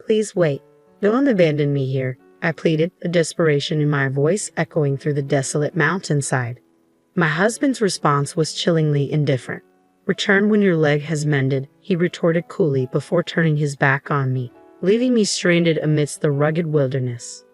Please wait. Don't abandon me here, I pleaded, the desperation in my voice echoing through the desolate mountainside. My husband's response was chillingly indifferent. Return when your leg has mended, he retorted coolly before turning his back on me, leaving me stranded amidst the rugged wilderness.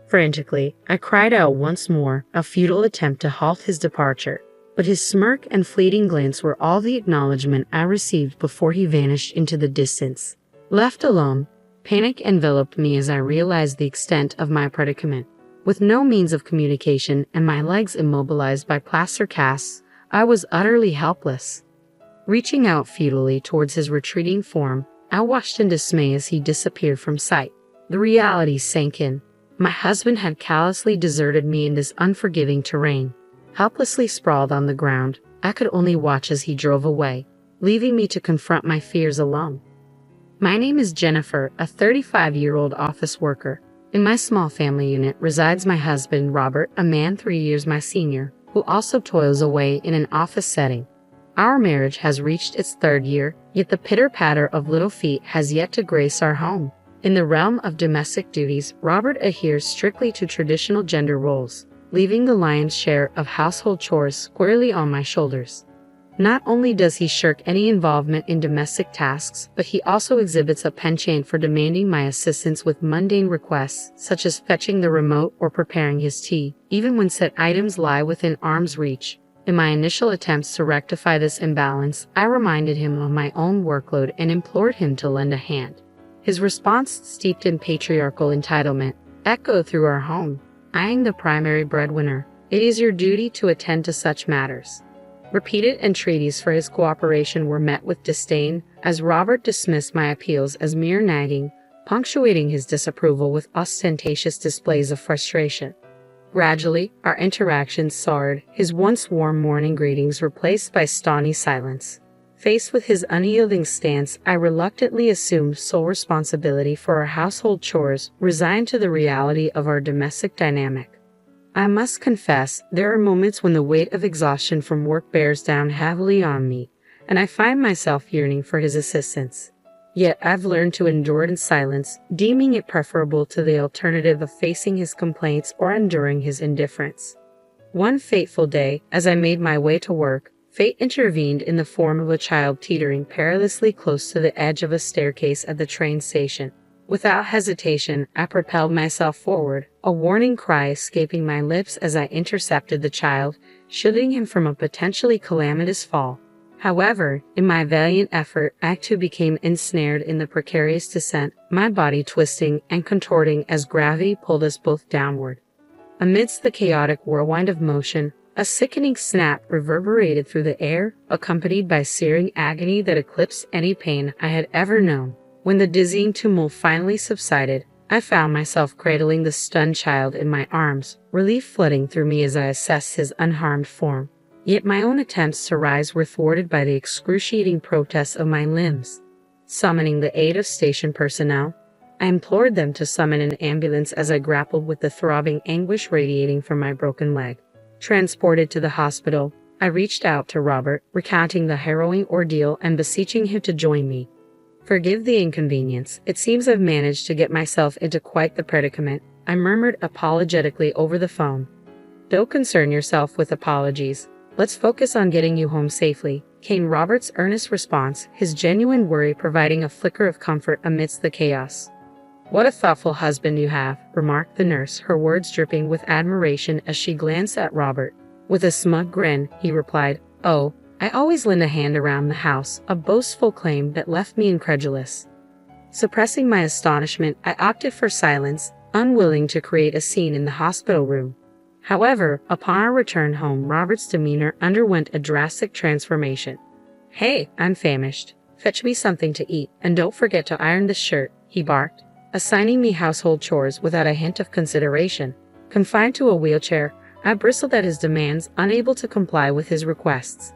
Frantically, I cried out once more, a futile attempt to halt his departure, but his smirk and fleeting glance were all the acknowledgement I received before he vanished into the distance. Left alone, panic enveloped me as I realized the extent of my predicament. With no means of communication and my legs immobilized by plaster casts, I was utterly helpless. Reaching out futilely towards his retreating form, I watched in dismay as he disappeared from sight. The reality sank in. My husband had callously deserted me in this unforgiving terrain. Helplessly sprawled on the ground, I could only watch as he drove away, leaving me to confront my fears alone. My name is Jennifer, a 35-year-old office worker. In my small family unit resides my husband, Robert, a man 3 years my senior, who also toils away in an office setting. Our marriage has reached its 3rd year, yet the pitter-patter of little feet has yet to grace our home. In the realm of domestic duties, Robert adheres strictly to traditional gender roles, leaving the lion's share of household chores squarely on my shoulders. Not only does he shirk any involvement in domestic tasks, but he also exhibits a penchant for demanding my assistance with mundane requests, such as fetching the remote or preparing his tea, even when said items lie within arm's reach. In my initial attempts to rectify this imbalance, I reminded him of my own workload and implored him to lend a hand. His response, steeped in patriarchal entitlement, echoed through our home. I am the primary breadwinner. It is your duty to attend to such matters. Repeated entreaties for his cooperation were met with disdain, as Robert dismissed my appeals as mere nagging, punctuating his disapproval with ostentatious displays of frustration. Gradually, our interactions soured, his once warm morning greetings replaced by stony silence. Faced with his unyielding stance, I reluctantly assumed sole responsibility for our household chores, resigned to the reality of our domestic dynamic. I must confess, there are moments when the weight of exhaustion from work bears down heavily on me, and I find myself yearning for his assistance. Yet I've learned to endure it in silence, deeming it preferable to the alternative of facing his complaints or enduring his indifference. One fateful day, as I made my way to work, fate intervened in the form of a child teetering perilously close to the edge of a staircase at the train station. Without hesitation, I propelled myself forward, a warning cry escaping my lips as I intercepted the child, shielding him from a potentially calamitous fall. However, in my valiant effort, I too became ensnared in the precarious descent, my body twisting and contorting as gravity pulled us both downward. Amidst the chaotic whirlwind of motion, a sickening snap reverberated through the air, accompanied by searing agony that eclipsed any pain I had ever known. When the dizzying tumult finally subsided, I found myself cradling the stunned child in my arms, relief flooding through me as I assessed his unharmed form. Yet my own attempts to rise were thwarted by the excruciating protests of my limbs. Summoning the aid of station personnel, I implored them to summon an ambulance as I grappled with the throbbing anguish radiating from my broken leg. Transported to the hospital, I reached out to Robert, recounting the harrowing ordeal and beseeching him to join me. Forgive the inconvenience. It seems I've managed to get myself into quite the predicament, I murmured apologetically over the phone. Don't concern yourself with apologies. Let's focus on getting you home safely, came Robert's earnest response, his genuine worry providing a flicker of comfort amidst the chaos. What a thoughtful husband you have, remarked the nurse, her words dripping with admiration as she glanced at Robert. With a smug grin, he replied, "Oh, I always lend a hand around the house," a boastful claim that left me incredulous. Suppressing my astonishment, I opted for silence, unwilling to create a scene in the hospital room. However, upon our return home, Robert's demeanor underwent a drastic transformation. "Hey, I'm famished. Fetch me something to eat, and don't forget to iron this shirt," he barked, assigning me household chores without a hint of consideration. Confined to a wheelchair, I bristled at his demands, unable to comply with his requests.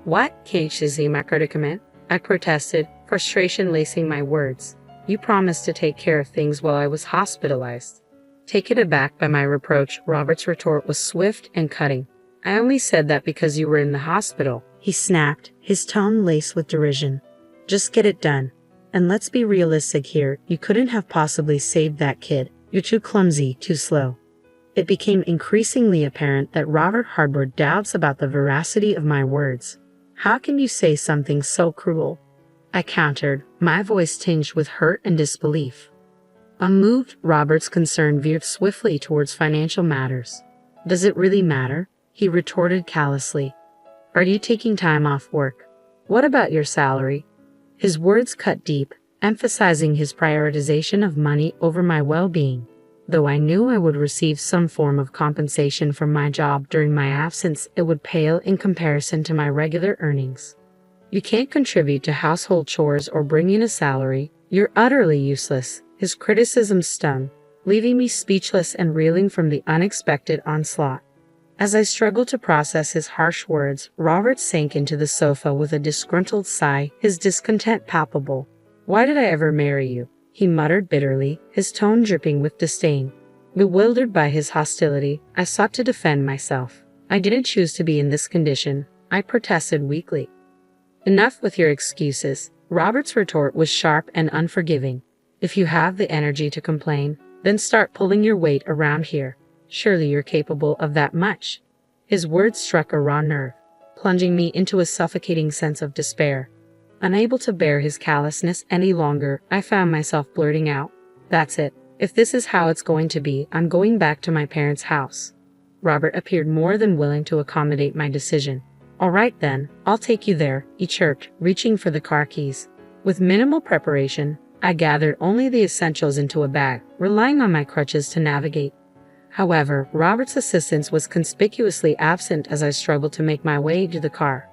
"What? Can't you see my predicament?" I protested, frustration lacing my words. "You promised to take care of things while I was hospitalized." Taken aback by my reproach, Robert's retort was swift and cutting. "I only said that because you were in the hospital," he snapped, his tone laced with derision. "Just get it done." And let's be realistic here, you couldn't have possibly saved that kid. You're too clumsy, too slow. It became increasingly apparent that Robert harbored doubts about the veracity of my words. How can you say something so cruel? I countered, my voice tinged with hurt and disbelief. Unmoved, Robert's concern veered swiftly towards financial matters. Does it really matter? He retorted callously. Are you taking time off work? What about your salary? His words cut deep, emphasizing his prioritization of money over my well-being. Though I knew I would receive some form of compensation from my job during my absence, it would pale in comparison to my regular earnings. You can't contribute to household chores or bring in a salary. You're utterly useless. His criticism stung, leaving me speechless and reeling from the unexpected onslaught. As I struggled to process his harsh words, Robert sank into the sofa with a disgruntled sigh, his discontent palpable. Why did I ever marry you? He muttered bitterly, his tone dripping with disdain. Bewildered by his hostility, I sought to defend myself. I didn't choose to be in this condition, I protested weakly. Enough with your excuses. Robert's retort was sharp and unforgiving. If you have the energy to complain, then start pulling your weight around here. Surely you're capable of that much. His words struck a raw nerve, plunging me into a suffocating sense of despair. Unable to bear his callousness any longer, I found myself blurting out, "That's it. If this is how it's going to be, I'm going back to my parents' house." Robert appeared more than willing to accommodate my decision. "All right then, I'll take you there," he chirped, reaching for the car keys. With minimal preparation, I gathered only the essentials into a bag, relying on my crutches to navigate. However, Robert's assistance was conspicuously absent as I struggled to make my way to the car.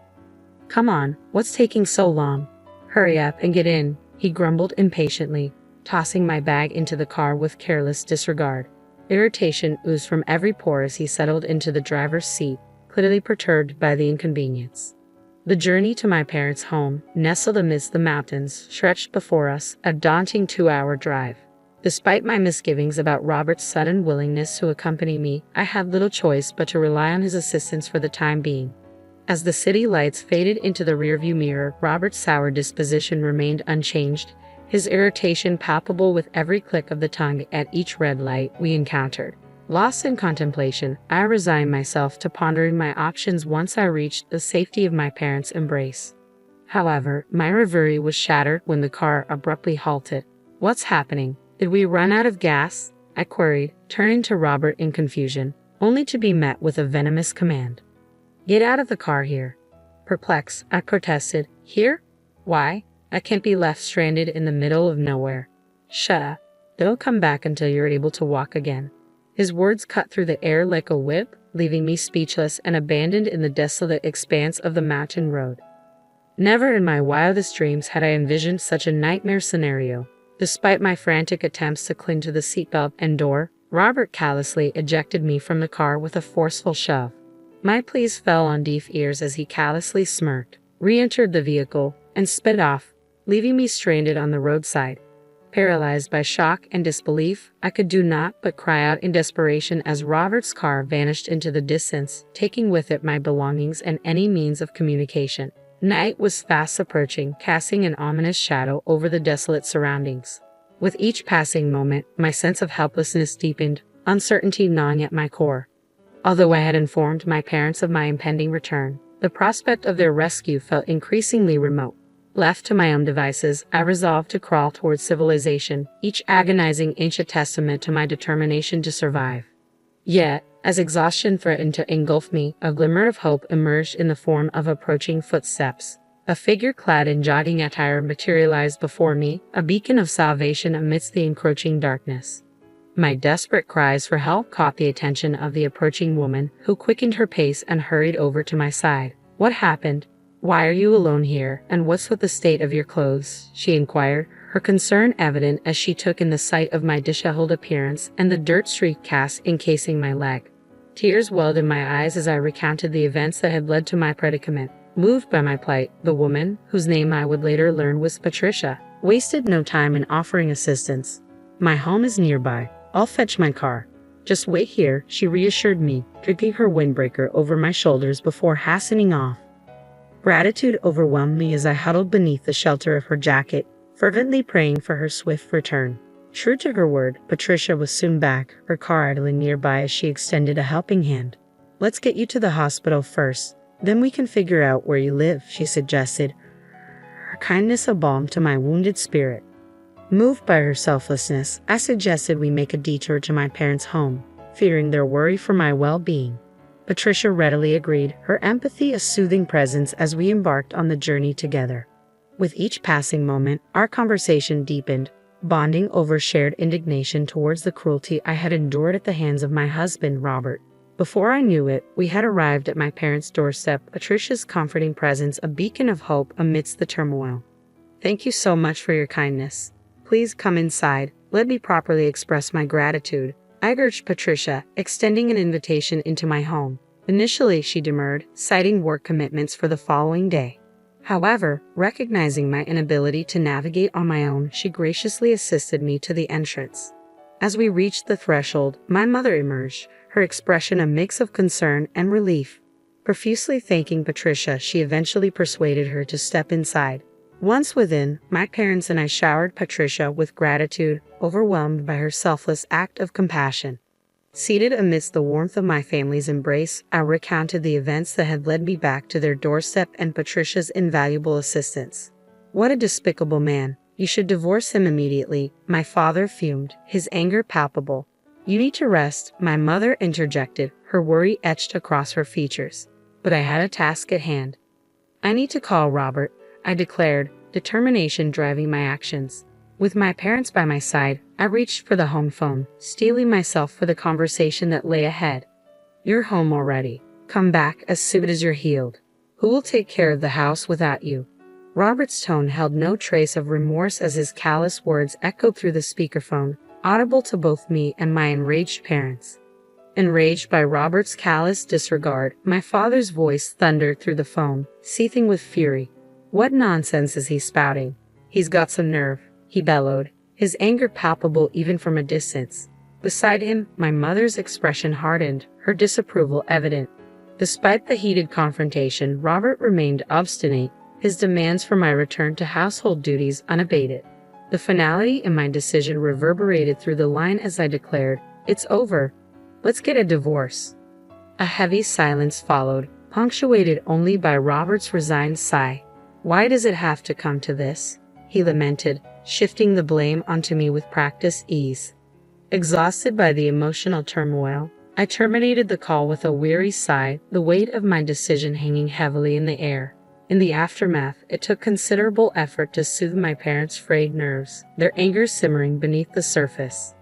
"Come on, what's taking so long? Hurry up and get in," he grumbled impatiently, tossing my bag into the car with careless disregard. Irritation oozed from every pore as he settled into the driver's seat, clearly perturbed by the inconvenience. The journey to my parents' home, nestled amidst the mountains, stretched before us, a daunting 2-hour drive. Despite my misgivings about Robert's sudden willingness to accompany me, I had little choice but to rely on his assistance for the time being. As the city lights faded into the rearview mirror, Robert's sour disposition remained unchanged, his irritation palpable with every click of the tongue at each red light we encountered. Lost in contemplation, I resigned myself to pondering my options once I reached the safety of my parents' embrace. However, my reverie was shattered when the car abruptly halted. "What's happening? Did we run out of gas?" I queried, turning to Robert in confusion, only to be met with a venomous command. "Get out of the car here." Perplexed, I protested. "Here? Why? I can't be left stranded in the middle of nowhere." "Shut up. Don't come back until you're able to walk again." His words cut through the air like a whip, leaving me speechless and abandoned in the desolate expanse of the mountain road. Never in my wildest dreams had I envisioned such a nightmare scenario. Despite my frantic attempts to cling to the seatbelt and door, Robert callously ejected me from the car with a forceful shove. My pleas fell on deaf ears as he callously smirked, re-entered the vehicle, and sped off, leaving me stranded on the roadside. Paralyzed by shock and disbelief, I could do naught but cry out in desperation as Robert's car vanished into the distance, taking with it my belongings and any means of communication. Night was fast approaching, casting an ominous shadow over the desolate surroundings. With each passing moment, my sense of helplessness deepened, uncertainty gnawing at my core. Although I had informed my parents of my impending return, the prospect of their rescue felt increasingly remote. Left to my own devices, I resolved to crawl towards civilization, each agonizing inch a testament to my determination to survive. Yet, as exhaustion threatened to engulf me, a glimmer of hope emerged in the form of approaching footsteps. A figure clad in jogging attire materialized before me, a beacon of salvation amidst the encroaching darkness. My desperate cries for help caught the attention of the approaching woman, who quickened her pace and hurried over to my side. "What happened? Why are you alone here, and what's with the state of your clothes?" she inquired, her concern evident as she took in the sight of my disheveled appearance and the dirt streak cast encasing my leg. Tears welled in my eyes as I recounted the events that had led to my predicament. Moved by my plight, the woman, whose name I would later learn was Patricia, wasted no time in offering assistance. "My home is nearby. I'll fetch my car. Just wait here," she reassured me, draping her windbreaker over my shoulders before hastening off. Gratitude overwhelmed me as I huddled beneath the shelter of her jacket, fervently praying for her swift return. True to her word, Patricia was soon back, her car idling nearby as she extended a helping hand. "Let's get you to the hospital first, then we can figure out where you live," she suggested, her kindness a balm to my wounded spirit. Moved by her selflessness, I suggested we make a detour to my parents' home, fearing their worry for my well-being. Patricia readily agreed, her empathy a soothing presence as we embarked on the journey together. With each passing moment, our conversation deepened, bonding over shared indignation towards the cruelty I had endured at the hands of my husband, Robert. Before I knew it, we had arrived at my parents' doorstep, Patricia's comforting presence a beacon of hope amidst the turmoil. "Thank you so much for your kindness. Please come inside. Let me properly express my gratitude," I urged Patricia, extending an invitation into my home. Initially, she demurred, citing work commitments for the following day. However, recognizing my inability to navigate on my own, she graciously assisted me to the entrance. As we reached the threshold, my mother emerged, her expression a mix of concern and relief. Profusely thanking Patricia, she eventually persuaded her to step inside. Once within, my parents and I showered Patricia with gratitude, overwhelmed by her selfless act of compassion. Seated amidst the warmth of my family's embrace, I recounted the events that had led me back to their doorstep and Patricia's invaluable assistance. "What a despicable man. You should divorce him immediately," my father fumed, his anger palpable. "You need to rest," my mother interjected, her worry etched across her features. But I had a task at hand. "I need to call Robert," I declared, determination driving my actions. With my parents by my side, I reached for the home phone, steeling myself for the conversation that lay ahead. "You're home already. Come back as soon as you're healed. Who will take care of the house without you?" Robert's tone held no trace of remorse as his callous words echoed through the speakerphone, audible to both me and my enraged parents. Enraged by Robert's callous disregard, my father's voice thundered through the phone, seething with fury. "What nonsense is he spouting? He's got some nerve," he bellowed, his anger palpable even from a distance. Beside him, my mother's expression hardened, her disapproval evident. Despite the heated confrontation, Robert remained obstinate, his demands for my return to household duties unabated. The finality in my decision reverberated through the line as I declared, "It's over. Let's get a divorce." A heavy silence followed, punctuated only by Robert's resigned sigh. "Why does it have to come to this?" he lamented, shifting the blame onto me with practiced ease. Exhausted by the emotional turmoil, I terminated the call with a weary sigh, the weight of my decision hanging heavily in the air. In the aftermath, it took considerable effort to soothe my parents' frayed nerves, their anger simmering beneath the surface.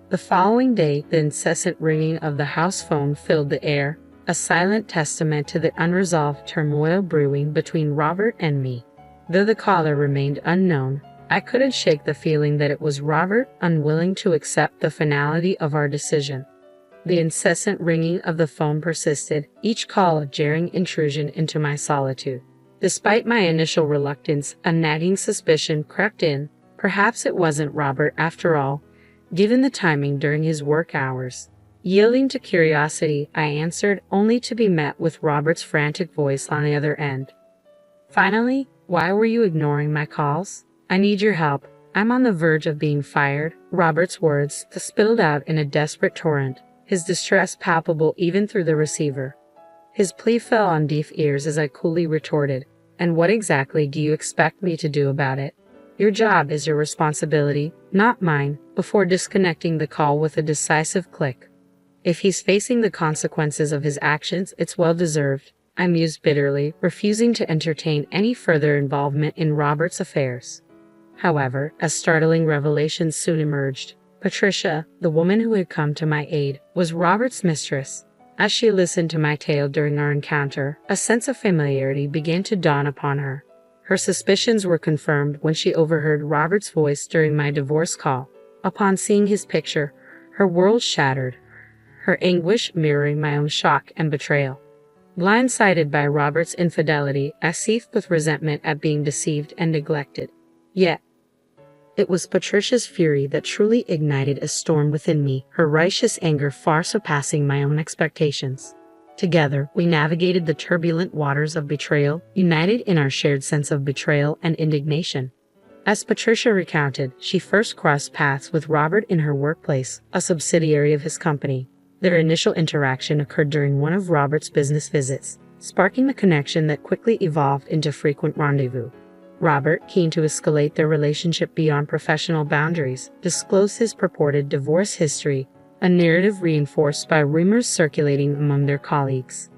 The following day, the incessant ringing of the house phone filled the air, a silent testament to the unresolved turmoil brewing between Robert and me. Though the caller remained unknown, I couldn't shake the feeling that it was Robert unwilling to accept the finality of our decision. The incessant ringing of the phone persisted, each call a jarring intrusion into my solitude. Despite my initial reluctance, a nagging suspicion crept in. Perhaps it wasn't Robert after all, given the timing during his work hours. Yielding to curiosity, I answered, only to be met with Robert's frantic voice on the other end. "Finally, why were you ignoring my calls? I need your help. I'm on the verge of being fired." Robert's words spilled out in a desperate torrent, his distress palpable even through the receiver. His plea fell on deaf ears as I coolly retorted, "And what exactly do you expect me to do about it? Your job is your responsibility, not mine," before disconnecting the call with a decisive click. "If he's facing the consequences of his actions, it's well deserved," I mused bitterly, refusing to entertain any further involvement in Robert's affairs. However, a startling revelation soon emerged. Patricia, the woman who had come to my aid, was Robert's mistress. As she listened to my tale during our encounter, a sense of familiarity began to dawn upon her. Her suspicions were confirmed when she overheard Robert's voice during my divorce call. Upon seeing his picture, her world shattered, her anguish mirroring my own shock and betrayal. Blindsided by Robert's infidelity, I seethed with resentment at being deceived and neglected. Yet, it was Patricia's fury that truly ignited a storm within me, her righteous anger far surpassing my own expectations. Together, we navigated the turbulent waters of betrayal, united in our shared sense of betrayal and indignation. As Patricia recounted, she first crossed paths with Robert in her workplace, a subsidiary of his company. Their initial interaction occurred during one of Robert's business visits, sparking the connection that quickly evolved into frequent rendezvous. Robert, keen to escalate their relationship beyond professional boundaries, disclosed his purported divorce history, a narrative reinforced by rumors circulating among their colleagues.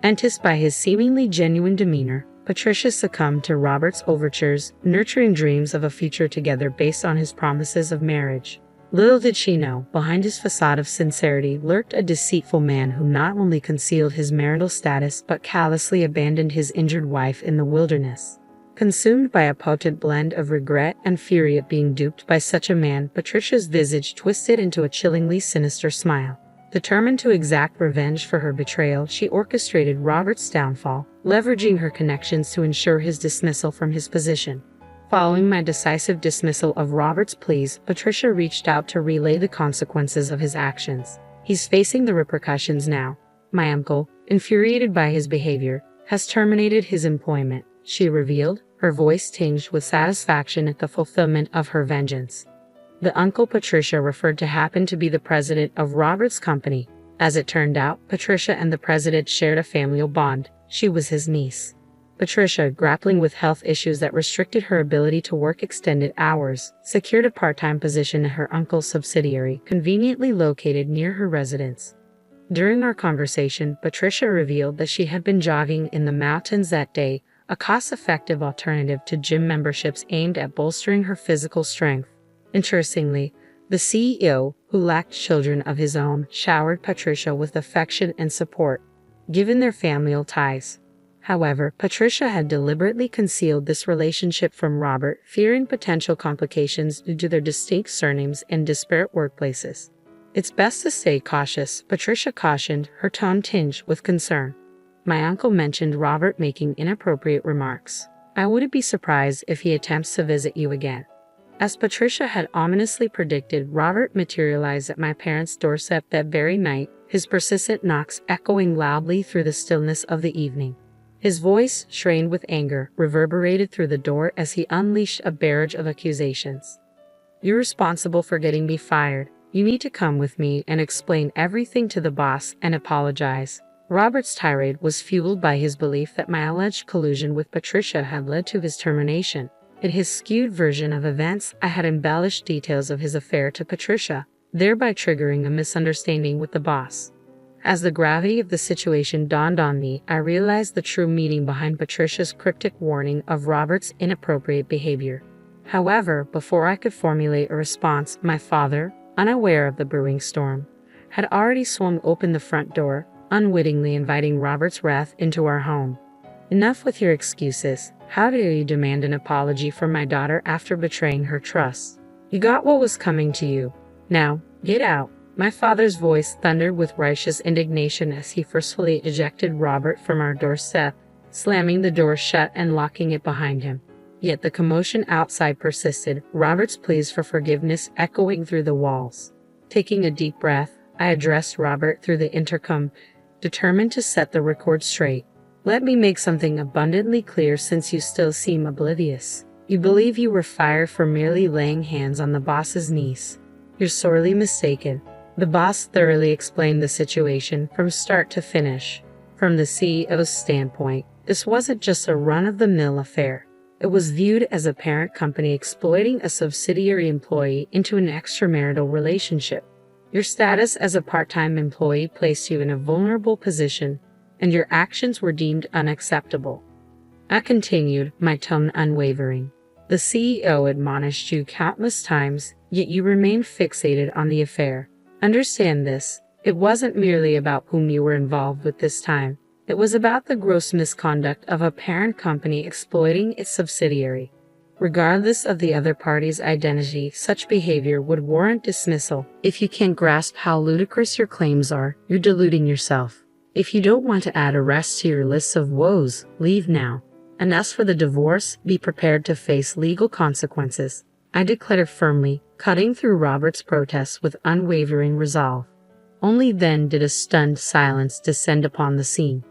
Enticed by his seemingly genuine demeanor, Patricia succumbed to Robert's overtures, nurturing dreams of a future together based on his promises of marriage. Little did she know, behind his facade of sincerity lurked a deceitful man who not only concealed his marital status but callously abandoned his injured wife in the wilderness. Consumed by a potent blend of regret and fury at being duped by such a man, Patricia's visage twisted into a chillingly sinister smile. Determined to exact revenge for her betrayal, she orchestrated Robert's downfall, leveraging her connections to ensure his dismissal from his position. Following my decisive dismissal of Robert's pleas, Patricia reached out to relay the consequences of his actions. He's facing the repercussions now. My uncle, infuriated by his behavior, has terminated his employment, she revealed, her voice tinged with satisfaction at the fulfillment of her vengeance. The uncle Patricia referred to happened to be the president of Robert's company. As it turned out, Patricia and the president shared a familial bond. She was his niece. Patricia, grappling with health issues that restricted her ability to work extended hours, secured a part-time position at her uncle's subsidiary, conveniently located near her residence. During our conversation, Patricia revealed that she had been jogging in the mountains that day, a cost-effective alternative to gym memberships aimed at bolstering her physical strength. Interestingly, the CEO, who lacked children of his own, showered Patricia with affection and support, given their familial ties. However, Patricia had deliberately concealed this relationship from Robert, fearing potential complications due to their distinct surnames and disparate workplaces. It's best to stay cautious, Patricia cautioned, her tone tinged with concern. My uncle mentioned Robert making inappropriate remarks. I wouldn't be surprised if he attempts to visit you again. As Patricia had ominously predicted, Robert materialized at my parents' doorstep that very night, his persistent knocks echoing loudly through the stillness of the evening. His voice, strained with anger, reverberated through the door as he unleashed a barrage of accusations. "You're responsible for getting me fired. You need to come with me and explain everything to the boss and apologize." Robert's tirade was fueled by his belief that my alleged collusion with Patricia had led to his termination. In his skewed version of events, I had embellished details of his affair to Patricia, thereby triggering a misunderstanding with the boss. As the gravity of the situation dawned on me, I realized the true meaning behind Patricia's cryptic warning of Robert's inappropriate behavior. However, before I could formulate a response, my father, unaware of the brewing storm, had already swung open the front door, unwittingly inviting Robert's wrath into our home. "Enough with your excuses. How dare you demand an apology from my daughter after betraying her trust? You got what was coming to you. Now, get out." My father's voice thundered with righteous indignation as he forcefully ejected Robert from our doorstep, slamming the door shut and locking it behind him. Yet the commotion outside persisted, Robert's pleas for forgiveness echoing through the walls. Taking a deep breath, I addressed Robert through the intercom, determined to set the record straight. "Let me make something abundantly clear since you still seem oblivious. You believe you were fired for merely laying hands on the boss's niece. You're sorely mistaken." The boss thoroughly explained the situation from start to finish. From the CEO's standpoint, this wasn't just a run-of-the-mill affair. It was viewed as a parent company exploiting a subsidiary employee into an extramarital relationship. Your status as a part-time employee placed you in a vulnerable position, and your actions were deemed unacceptable. I continued, my tone unwavering. The CEO admonished you countless times, yet you remained fixated on the affair. Understand this, it wasn't merely about whom you were involved with this time. It was about the gross misconduct of a parent company exploiting its subsidiary. Regardless of the other party's identity, such behavior would warrant dismissal. If you can't grasp how ludicrous your claims are, you're deluding yourself. If you don't want to add arrests to your list of woes, leave now. And as for the divorce, be prepared to face legal consequences, I declared firmly, cutting through Robert's protests with unwavering resolve. Only then did a stunned silence descend upon the scene.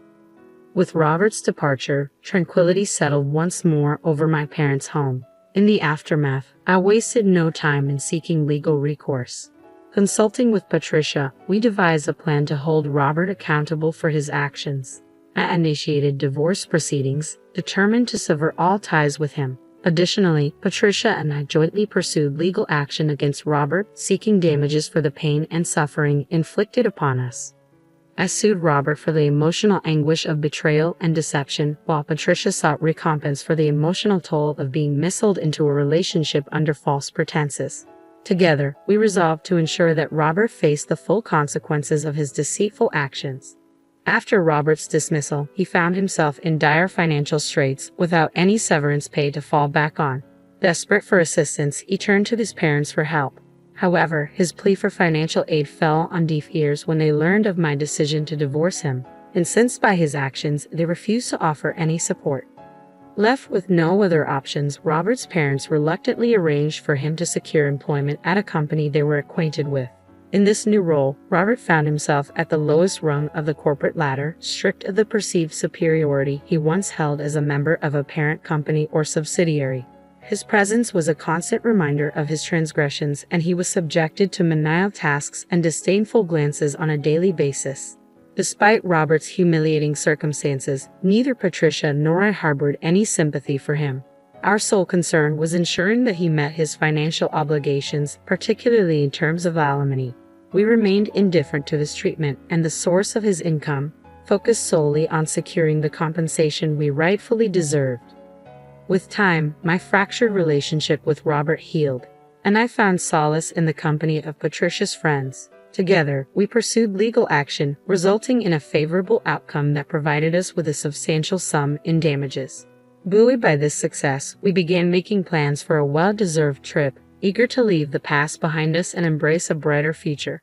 With Robert's departure, tranquility settled once more over my parents' home. In the aftermath, I wasted no time in seeking legal recourse. Consulting with Patricia, we devised a plan to hold Robert accountable for his actions. I initiated divorce proceedings, determined to sever all ties with him. Additionally, Patricia and I jointly pursued legal action against Robert, seeking damages for the pain and suffering inflicted upon us. I sued Robert for the emotional anguish of betrayal and deception, while Patricia sought recompense for the emotional toll of being misled into a relationship under false pretenses. Together, we resolved to ensure that Robert faced the full consequences of his deceitful actions. After Robert's dismissal, he found himself in dire financial straits without any severance pay to fall back on. Desperate for assistance, he turned to his parents for help. However, his plea for financial aid fell on deaf ears when they learned of my decision to divorce him. Incensed by his actions, they refused to offer any support. Left with no other options, Robert's parents reluctantly arranged for him to secure employment at a company they were acquainted with. In this new role, Robert found himself at the lowest rung of the corporate ladder, stripped of the perceived superiority he once held as a member of a parent company or subsidiary. His presence was a constant reminder of his transgressions, and he was subjected to menial tasks and disdainful glances on a daily basis. Despite Robert's humiliating circumstances, neither Patricia nor I harbored any sympathy for him. Our sole concern was ensuring that he met his financial obligations, particularly in terms of alimony. We remained indifferent to his treatment and the source of his income, focused solely on securing the compensation we rightfully deserved. With time, my fractured relationship with Robert healed, and I found solace in the company of Patricia's friends. Together, we pursued legal action, resulting in a favorable outcome that provided us with a substantial sum in damages. Buoyed by this success, we began making plans for a well-deserved trip, eager to leave the past behind us and embrace a brighter future.